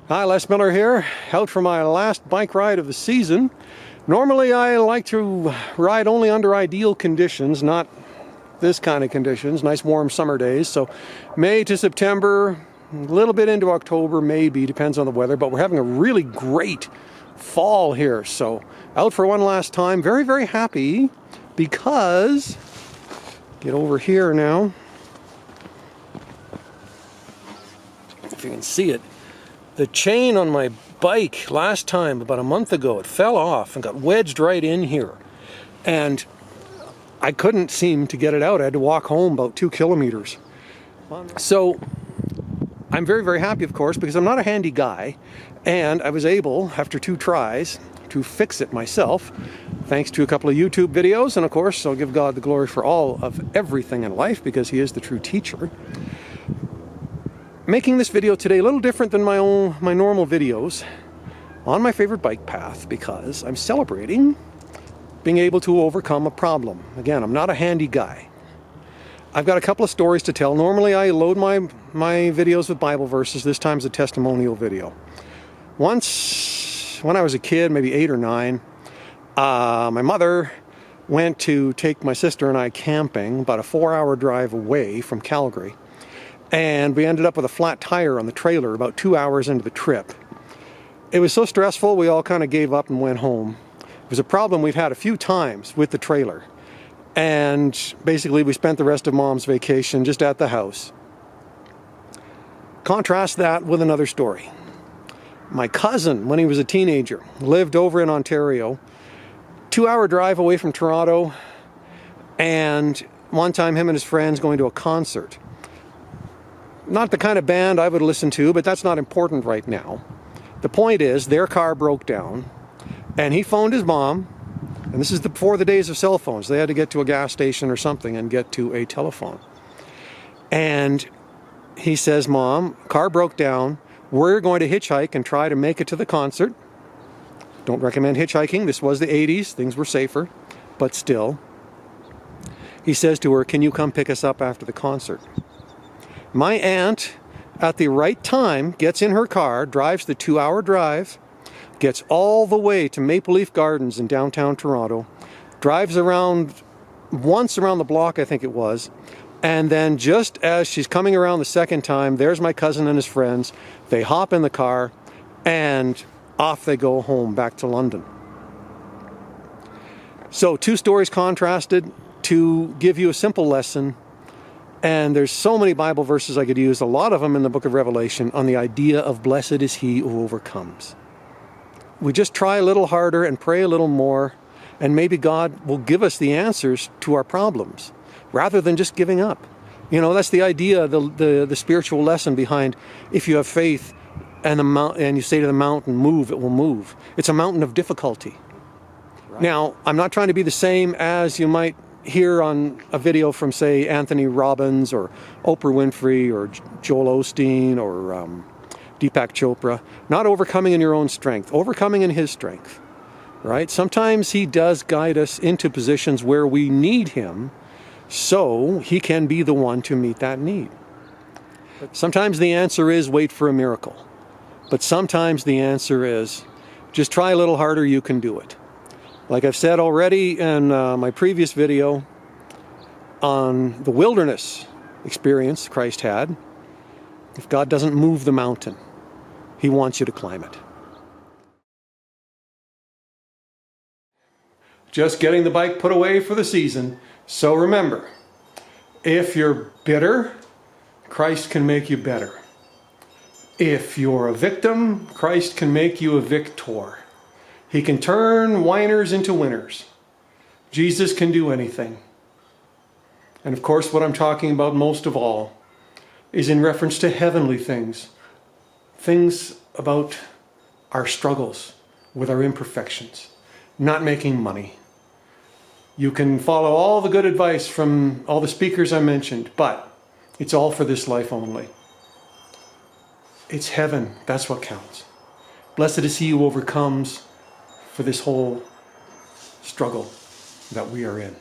Hi, Les Miller here, out for my last bike ride of the season. Normally I like to ride only under ideal conditions, not this kind of conditions, nice warm summer days. So May to September, a little bit into October maybe, depends on the weather, but we're having a really great fall here. So out for one last time, very, very happy because, get over here now, if you can see it, the chain on my bike last time, about a month ago, it fell off and got wedged right in here. And I couldn't seem to get it out. I had to walk home about 2 kilometers. So I'm very, very happy, of course, because I'm not a handy guy. And I was able, after 2 tries, to fix it myself, thanks to a couple of YouTube videos. And of course, I'll give God the glory for all of everything in life because He is the true teacher. Making this video today a little different than my normal videos on my favorite bike path because I'm celebrating being able to overcome a problem. Again, I'm not a handy guy. I've got a couple of stories to tell. Normally I load my videos with Bible verses. This time's a testimonial video. Once, when I was a kid, maybe 8 or 9, my mother went to take my sister and I camping about a 4-hour drive away from Calgary. And we ended up with a flat tire on the trailer about 2 hours into the trip. It was so stressful, we all kind of gave up and went home. It was a problem we've had a few times with the trailer. And basically we spent the rest of Mom's vacation just at the house. Contrast that with another story. My cousin, when he was a teenager, lived over in Ontario, 2-hour drive away from Toronto, and one time him and his friends going to a concert. Not the kind of band I would listen to, but that's not important right now. The point is, their car broke down, and he phoned his mom, and this is before the days of cell phones. They had to get to a gas station or something and get to a telephone. And he says, Mom, car broke down. We're going to hitchhike and try to make it to the concert. Don't recommend hitchhiking. This was the 80s. Things were safer, but still. He says to her, can you come pick us up after the concert? My aunt, at the right time, gets in her car, drives the 2-hour drive, gets all the way to Maple Leaf Gardens in downtown Toronto, drives around, once around the block I think it was, and then just as she's coming around the second time, there's my cousin and his friends. They hop in the car and off they go home back to London. So 2 stories contrasted to give you a simple lesson. And there's so many Bible verses I could use, a lot of them in the book of Revelation, on the idea of blessed is he who overcomes. We just try a little harder and pray a little more, and maybe God will give us the answers to our problems, rather than just giving up. You know, that's the idea, the spiritual lesson behind if you have faith and you say to the mountain, move, it will move. It's a mountain of difficulty. Right. Now, I'm not trying to be the same as you might hear on a video from, say, Anthony Robbins or Oprah Winfrey or Joel Osteen or Deepak Chopra. Not overcoming in your own strength, overcoming in His strength, right? Sometimes He does guide us into positions where we need Him so He can be the one to meet that need. Sometimes the answer is wait for a miracle. But sometimes the answer is just try a little harder, you can do it. Like I've said already in my previous video on the wilderness experience Christ had, if God doesn't move the mountain, He wants you to climb it. Just getting the bike put away for the season. So remember, if you're bitter, Christ can make you better. If you're a victim, Christ can make you a victor. He can turn whiners into winners. Jesus can do anything. And of course, what I'm talking about most of all is in reference to heavenly things. Things about our struggles with our imperfections, not making money. You can follow all the good advice from all the speakers I mentioned, but it's all for this life only. It's heaven, that's what counts. Blessed is he who overcomes for this whole struggle that we are in.